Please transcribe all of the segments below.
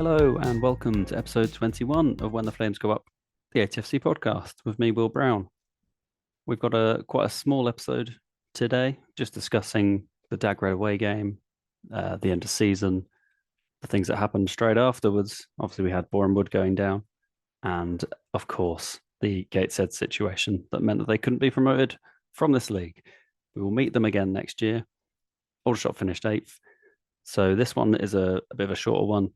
Hello and welcome to episode 21 of When the Flames Go Up, the ATFC podcast with me, Will Brown. We've got quite a small episode today, just discussing the Dag Red away game, the end of season, the things that happened straight afterwards. Obviously, we had Boreham Wood going down, and of course, the Gateshead situation that meant that they couldn't be promoted from this league. We will meet them again next year. Aldershot finished 8th, so this one is a bit of a shorter one.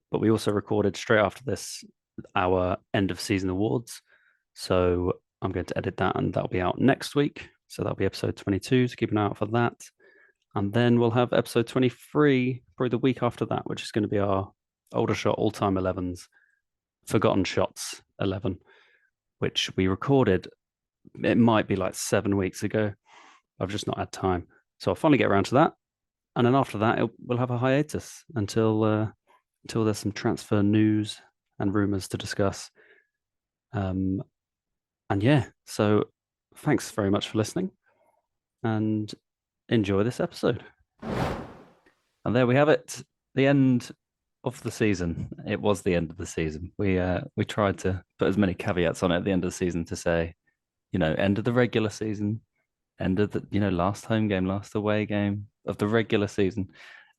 But we also recorded straight after this our end of season awards. So I'm going to edit that and that'll be out next week. So that'll be episode 22. So keep an eye out for that. And then we'll have episode 23, probably the week after that, which is going to be our Aldershot all-time 11s, Forgotten Shots 11, which we recorded. It might be like 7 weeks ago. I've just not had time. So I'll finally get around to that. And then after that, we'll have a hiatus until there's some transfer news and rumours to discuss. And yeah, so thanks very much for listening and enjoy this episode. And there we have it, the end of the season. It was the end of the season. We tried to put as many caveats on it at the end of the season to say, end of the regular season, end of the, last home game, last away game of the regular season.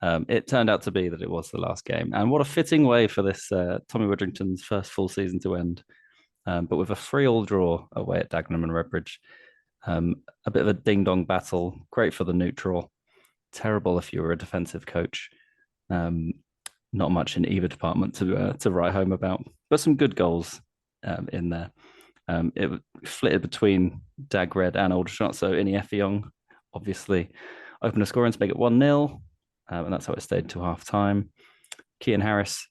It turned out to be that it was the last game. And what a fitting way for this Tommy Widdrington's first full season to end. But with a 3-3 draw away at Dagenham and Redbridge. A bit of a ding-dong battle. Great for the neutral. Terrible if you were a defensive coach. Not much in either department to write home about. But some good goals in there. It flitted between Dag Red and Aldershot. So Ini Effiong obviously opened a scoring to make it 1-0. And that's how it stayed till half time. Kean Harris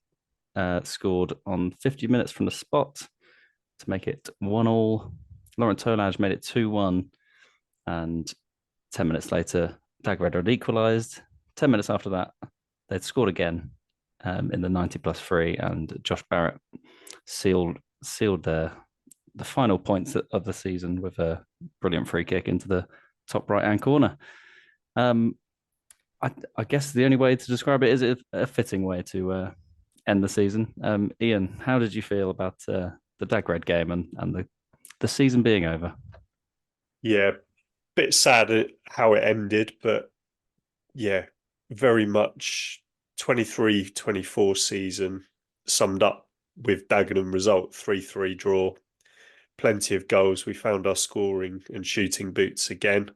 scored on 50 minutes from the spot to make it 1-1. Laurent Tolage made it 2-1. And 10 minutes later, Dag Red had equalised. 10 minutes after that, they'd scored again in the 90+3. And Josh Barrett sealed the final points of the season with a brilliant free kick into the top right-hand corner. I guess the only way to describe it is a fitting way to end the season. Ian, how did you feel about the Dag Red game and the season being over? Yeah, bit sad how it ended, but yeah, very much 23-24 season summed up with Dagenham result, 3-3 draw. Plenty of goals. We found our scoring and shooting boots again.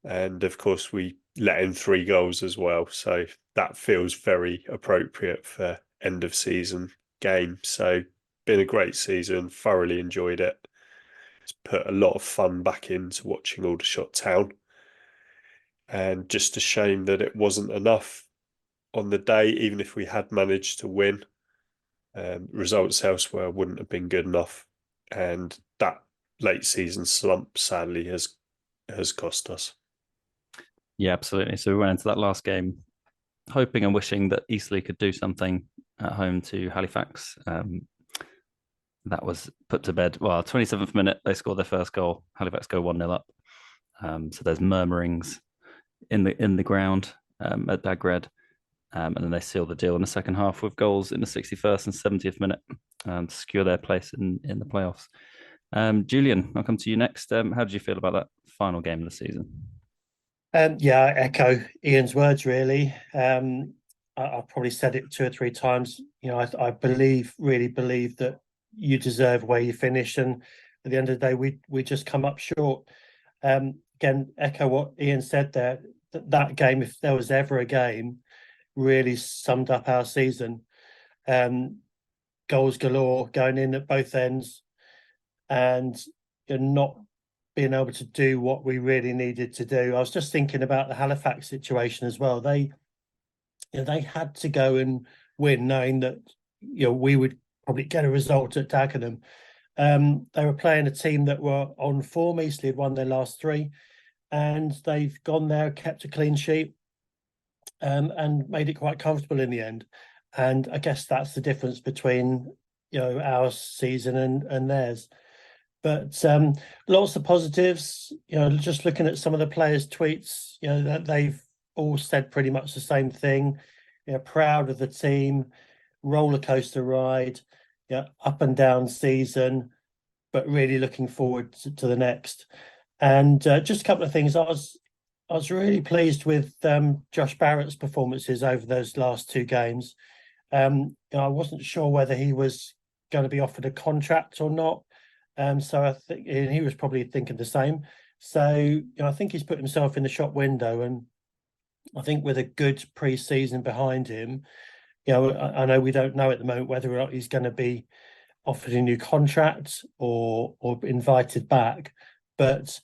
And of course, we let in 3 goals as well. So that feels very appropriate for end of season game. So been a great season, thoroughly enjoyed it. It's put a lot of fun back into watching Aldershot Town. And just a shame that it wasn't enough on the day, even if we had managed to win. Results elsewhere wouldn't have been good enough. And that late season slump sadly has cost us. Yeah, absolutely. So we went into that last game hoping and wishing that Eastleigh could do something at home to Halifax. That was put to bed. Well, 27th minute, they scored their first goal. Halifax go 1-0 up. So there's murmurings in the ground at Dag Red. And then they seal the deal in the second half with goals in the 61st and 70th minute to secure their place in the playoffs. Julian, I'll come to you next. How did you feel about that final game of the season? Yeah, I echo Ian's words, really. I've probably said it 2 or 3 times. I really believe that you deserve where you finish. And at the end of the day, we just come up short. Again, echo what Ian said there. That game, if there was ever a game, really summed up our season. Goals galore going in at both ends. And you're not being able to do what we really needed to do. I was just thinking about the Halifax situation as well. They had to go and win, knowing that we would probably get a result at Dagenham. They were playing a team that were on form. Eastleigh had won their last 3, and they've gone there, kept a clean sheet, and made it quite comfortable in the end. And I guess that's the difference between our season and theirs. But lots of positives. Just looking at some of the players' tweets, that they've all said pretty much the same thing. Proud of the team, roller coaster ride, yeah, up and down season, but really looking forward to the next. And just a couple of things. I was really pleased with Josh Barrett's performances over those last two games. I wasn't sure whether he was going to be offered a contract or not. So I think he was probably thinking the same. So I think he's put himself in the shop window, and I think with a good pre-season behind him, I know we don't know at the moment whether or not he's going to be offered a new contract or invited back, but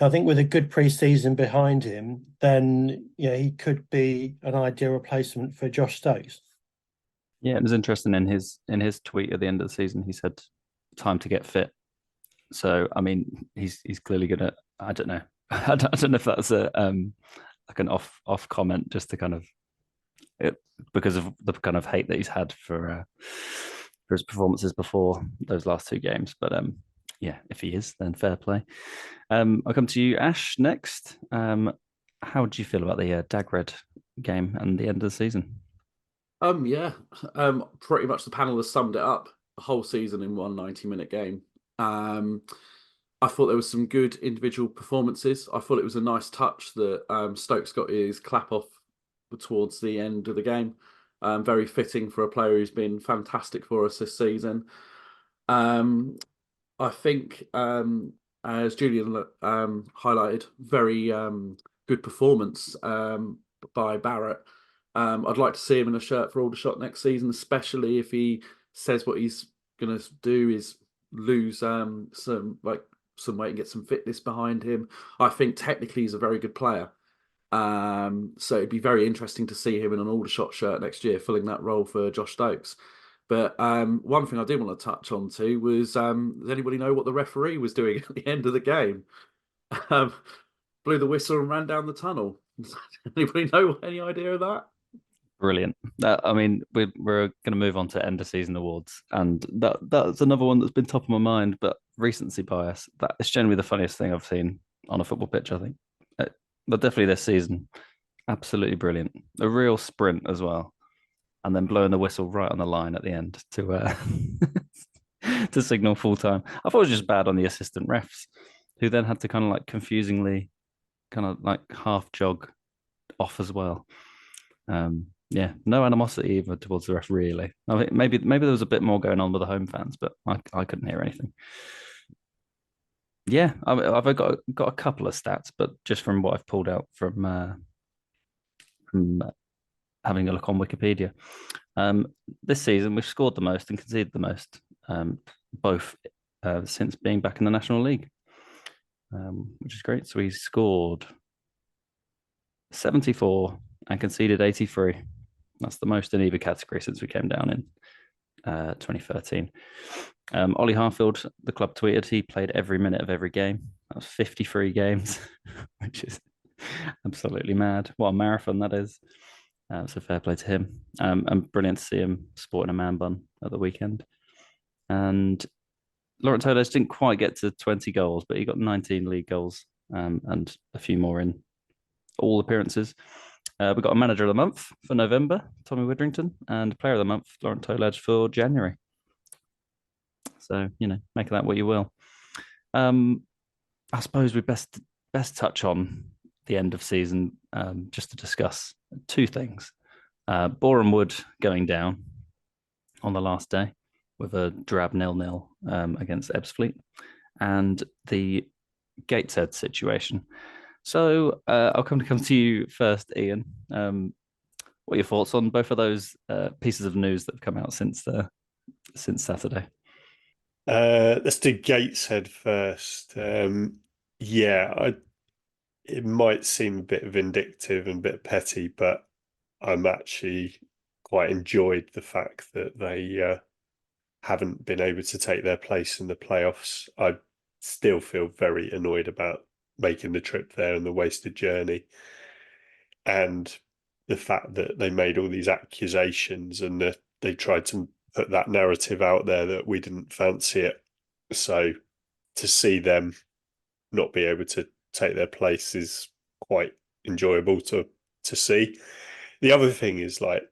I think with a good pre-season behind him, then he could be an ideal replacement for Josh Stokes. Yeah, it was interesting in his tweet at the end of the season. He said, "Time to get fit." So, I mean, he's clearly gonna. I don't know. I don't know if that's a like an off comment, just to kind of because of the kind of hate that he's had for his performances before those last two games. But yeah, if he is, then fair play. I'll come to you, Ash, next. How do you feel about the Dag Red game and the end of the season? Yeah, pretty much the panel has summed it up. The whole season in one 90-minute game. I thought there was some good individual performances. I thought it was a nice touch that Stokes got his clap off towards the end of the game. Very fitting for a player who's been fantastic for us this season. I think, as Julian highlighted, very good performance by Barrett. I'd like to see him in a shirt for Aldershot next season, especially if he says what he's going to do is lose some weight and get some fitness behind him. I think technically he's a very good player. So it'd be very interesting to see him in an Aldershot shirt next year, filling that role for Josh Stokes. But one thing I did want to touch on too was, does anybody know what the referee was doing at the end of the game? Blew the whistle and ran down the tunnel. Anybody know any idea of that? Brilliant. I mean, we're going to move on to end of season awards, and that's another one that's been top of my mind. But recency bias, that is generally the funniest thing I've seen on a football pitch, I think. But definitely this season, absolutely brilliant. A real sprint as well, and then blowing the whistle right on the line at the end to to signal full time. I thought it was just bad on the assistant refs, who then had to kind of like confusingly kind of like half jog off as well. Yeah, no animosity either towards the ref, really. I think maybe there was a bit more going on with the home fans, but I couldn't hear anything. Yeah, I've got a couple of stats, but just from what I've pulled out from having a look on Wikipedia. This season we've scored the most and conceded the most, both since being back in the National League, which is great. So we scored 74 and conceded 83. That's the most in either category since we came down in 2013. Ollie Harfield, the club, tweeted he played every minute of every game. That was 53 games, which is absolutely mad. What a marathon that is. So fair play to him. And brilliant to see him sporting a man bun at the weekend. And Laurent Toles didn't quite get to 20 goals, but he got 19 league goals and a few more in all appearances. We got a manager of the month for November, Tommy Widdrington, and player of the month, Laurent Toles, for January. So, make of that what you will. I suppose we best touch on the end of season just to discuss two things. Boreham Wood going down on the last day with a drab 0-0 against Ebbsfleet, and the Gateshead situation. So I'll come to you first, Ian. What are your thoughts on both of those pieces of news that have come out since Saturday? Let's do Gateshead first. It might seem a bit vindictive and a bit petty, but I'm actually quite enjoyed the fact that they haven't been able to take their place in the playoffs. I still feel very annoyed about making the trip there and the wasted journey, and the fact that they made all these accusations and that they tried to put that narrative out there that we didn't fancy it. So to see them not be able to take their place is quite enjoyable to see. The other thing is, like,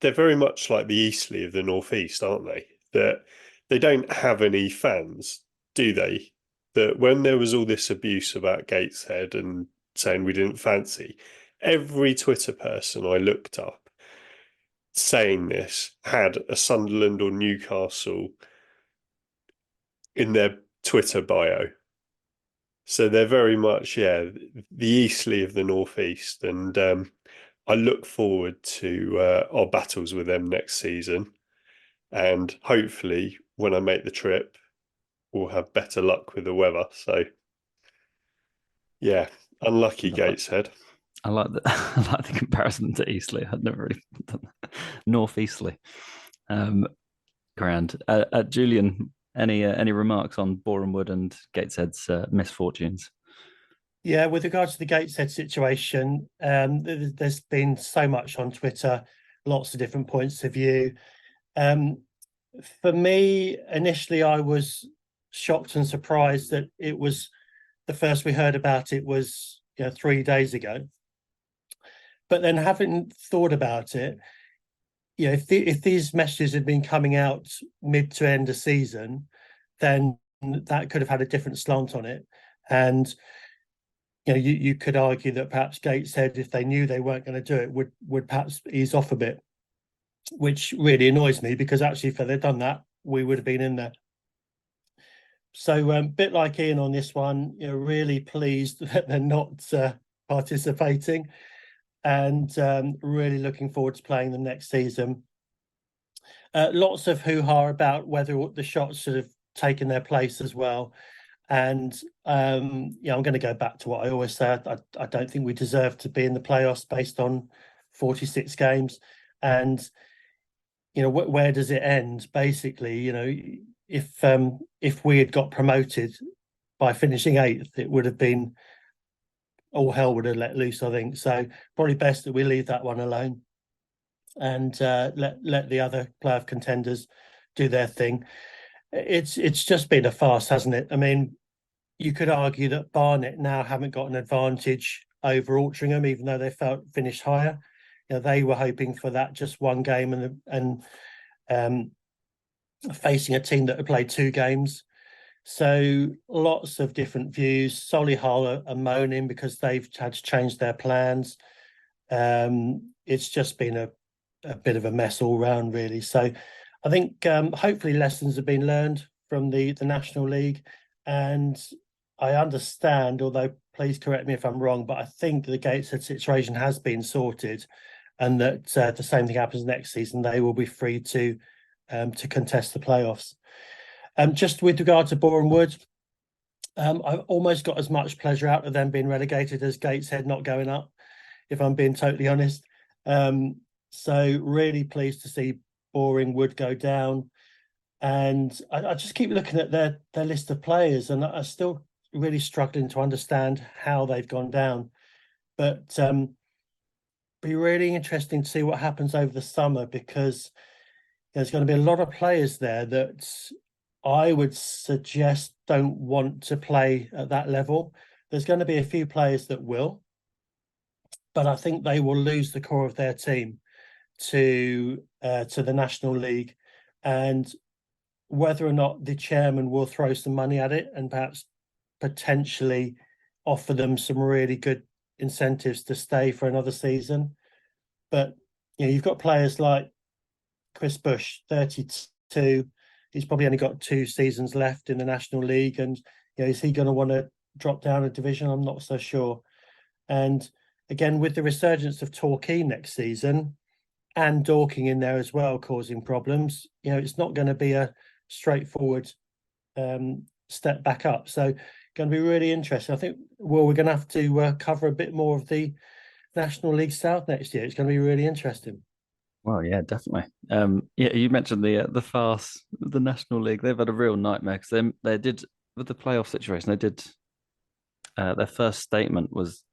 they're very much like the Eastleigh of the Northeast, aren't they? That they don't have any fans, do they? That when there was all this abuse about Gateshead and saying we didn't fancy, every Twitter person I looked up saying this had a Sunderland or Newcastle in their Twitter bio. So they're very much, the Eastleigh of the Northeast. And I look forward to our battles with them next season. And hopefully, when I make the trip, we'll have better luck with the weather. So, yeah, unlucky Gateshead. I like the I like the comparison to Eastleigh. I'd never really done that. North Eastleigh. Grand. Julian, any remarks on Boreham Wood and Gateshead's misfortunes? Yeah, with regards to the Gateshead situation, there's been so much on Twitter, lots of different points of view. For me, initially, I was shocked and surprised that it was the first we heard about it was 3 days ago. But then, having thought about it, if these messages had been coming out mid to end of season, then that could have had a different slant on it. And you could argue that perhaps Gateshead, if they knew they weren't going to do it, would perhaps ease off a bit, which really annoys me because actually, if they'd done that, we would have been in there. So, a bit like Ian on this one, really pleased that they're not participating, and really looking forward to playing them next season. Lots of hoo-ha about whether the shots should have taken their place as well. And I'm going to go back to what I always say. I don't think we deserve to be in the playoffs based on 46 games. And where does it end? Basically, if we had got promoted by finishing 8th, it would have been all hell would have let loose, I think. So probably best that we leave that one alone and let the other playoff contenders do their thing. It's just been a farce, hasn't it? I mean, you could argue that Barnet now haven't got an advantage over Altrincham, even though they finished higher. They were hoping for that just one game and facing a team that had played 2 games. So lots of different views. Solihull are moaning because they've had to change their plans. It's just been a bit of a mess all round, really. So I think hopefully lessons have been learned from the National League. And I understand, although please correct me if I'm wrong, but I think the Gateshead situation has been sorted, and that the same thing happens next season. They will be free to contest the playoffs. Just with regard to Boreham Wood, I've almost got as much pleasure out of them being relegated as Gateshead not going up, if I'm being totally honest. So really pleased to see Boreham Wood go down. And I just keep looking at their list of players, and I'm still really struggling to understand how they've gone down. But be really interesting to see what happens over the summer, because there's going to be a lot of players there that I would suggest don't want to play at that level. There's going to be a few players that will, but I think they will lose the core of their team to the National League. And whether or not the chairman will throw some money at it and perhaps potentially offer them some really good incentives to stay for another season. But you've got players like Chris Bush, 32. He's probably only got 2 seasons left in the National League, and is he going to want to drop down a division? I'm not so sure. And again, with the resurgence of Torquay next season and Dorking in there as well, causing problems, it's not going to be a straightforward step back up. So going to be really interesting. I think we're going to have to cover a bit more of the National League South next year. It's going to be really interesting. Well, yeah, definitely. You mentioned the farce, the National League. They've had a real nightmare because they did with the playoff situation. They did their first statement was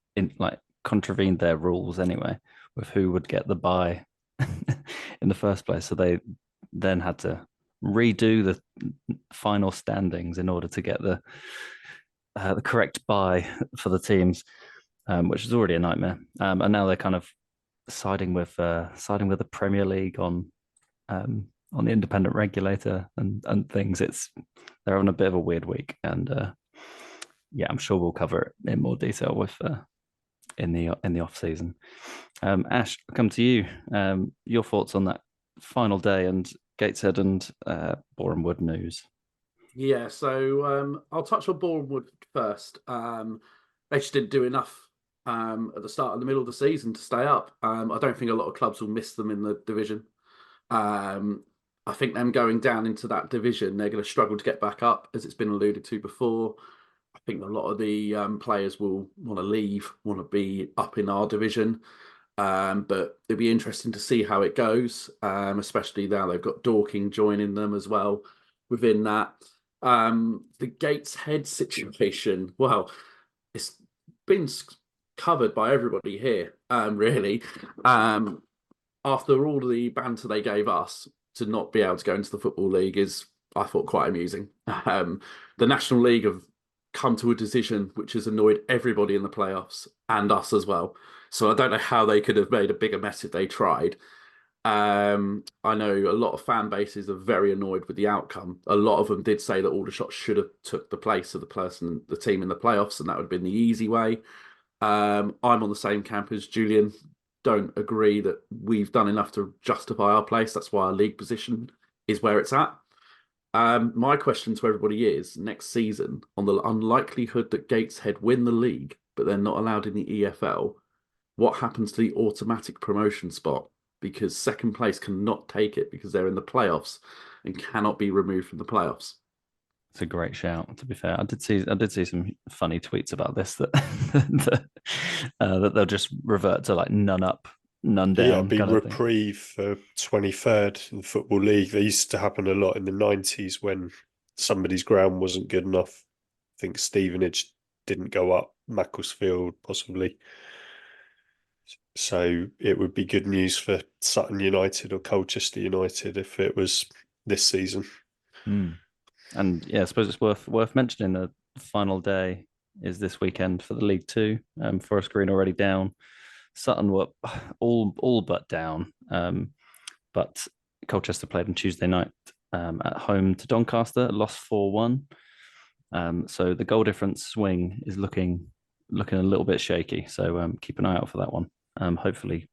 contravened their rules anyway, with who would get the bye in the first place. So they then had to redo the final standings in order to get the correct bye for the teams, which is already a nightmare. And now they're kind of siding with the Premier League on the independent regulator and things. They're having a bit of a weird week, and I'm sure we'll cover it in more detail with in the off season. Ash, I'll come to you. Your thoughts on that final day and Gateshead and Boreham Wood news? Yeah, so I'll touch on Boreham Wood first. They just didn't do enough at the start and the middle of the season to stay up. I don't think a lot of clubs will miss them in the division. I think them going down into that division, they're going to struggle to get back up, as it's been alluded to before. I think a lot of the players will want to leave, want to be up in our division. But it'll be interesting to see how it goes, especially now they've got Dorking joining them as well within that. The Gateshead situation, well, it's been covered by everybody here, really. After all the banter they gave us, to not be able to go into the Football League is, I thought, quite amusing. The National League have come to a decision which has annoyed everybody in the playoffs and us as well. So I don't know how they could have made a bigger mess if they tried. I know a lot of fan bases are very annoyed with the outcome. A lot of them did say that Aldershot should have took the place of the team in the playoffs, and that would have been the easy way. I'm on the same camp as Julian. Don't agree that we've done enough to justify our place. That's why our league position is where it's at. My question to everybody is, next season, on the unlikelihood that Gateshead win the league, but they're not allowed in the EFL, what happens to the automatic promotion spot? Because second place cannot take it because they're in the playoffs and cannot be removed from the playoffs. It's a great shout. To be fair, I did see some funny tweets about this that that they'll just revert to like none up, none down. Yeah, it'd be reprieve for 23rd in the Football League. They used to happen a lot in the 90s when somebody's ground wasn't good enough. I think Stevenage didn't go up, Macclesfield possibly. So it would be good news for Sutton United or Colchester United if it was this season. And yeah, I suppose it's worth mentioning the final day is this weekend for the League Two. Forest Green already down. Sutton were all but down. But Colchester played on Tuesday night at home to Doncaster, lost 4-1. So the goal difference swing is looking a little bit shaky. So keep an eye out for that one. Hopefully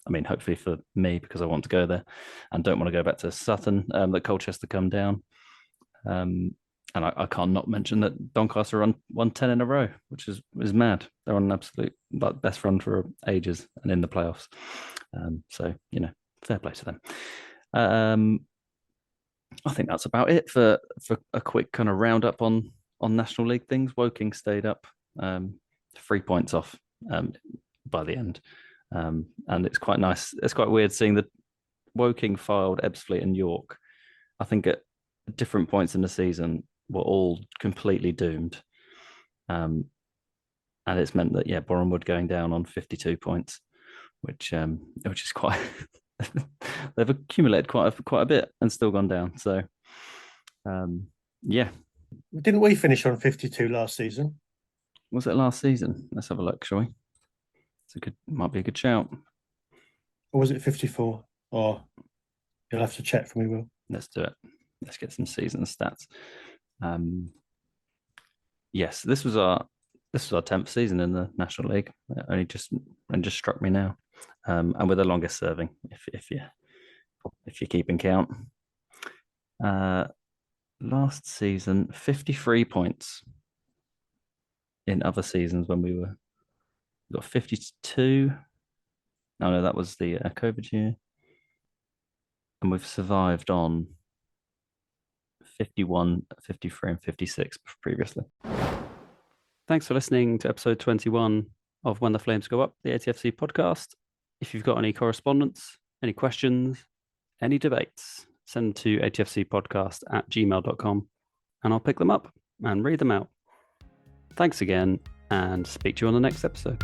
for me, because I want to go there and don't want to go back to Sutton, that Colchester come down. And I can't not mention that Doncaster won 10 in a row, which is mad. They're on an absolute best run for ages and in the playoffs. So, fair play to them. I think that's about it for a quick kind of roundup on National League things. Woking stayed up 3 points off by the end. And it's quite nice. It's quite weird seeing that Woking filed Ebbsfleet and York. I think at different points in the season were all completely doomed. And it's meant that, Boreham Wood going down on 52 points, which is quite... they've accumulated quite a bit and still gone down. So, Didn't we finish on 52 last season? Was it last season? Let's have a look, shall we? Might be a good shout. Or was it 54? Or you'll have to check for me, Will. Let's do it. Let's get some season stats. Yes, this was our 10th season in the National League. It just struck me now, and we're the longest serving. If you're keeping count. Last season, 53 points. In other seasons, when we got 52. No, that was the COVID year, and we've survived on 51, 53, and 56 previously. Thanks for listening to episode 21 of When the Flames Go Up, the ATFC podcast. If you've got any correspondence, any questions, any debates, send to atfcpodcast@gmail.com and I'll pick them up and read them out. Thanks again, and speak to you on the next episode.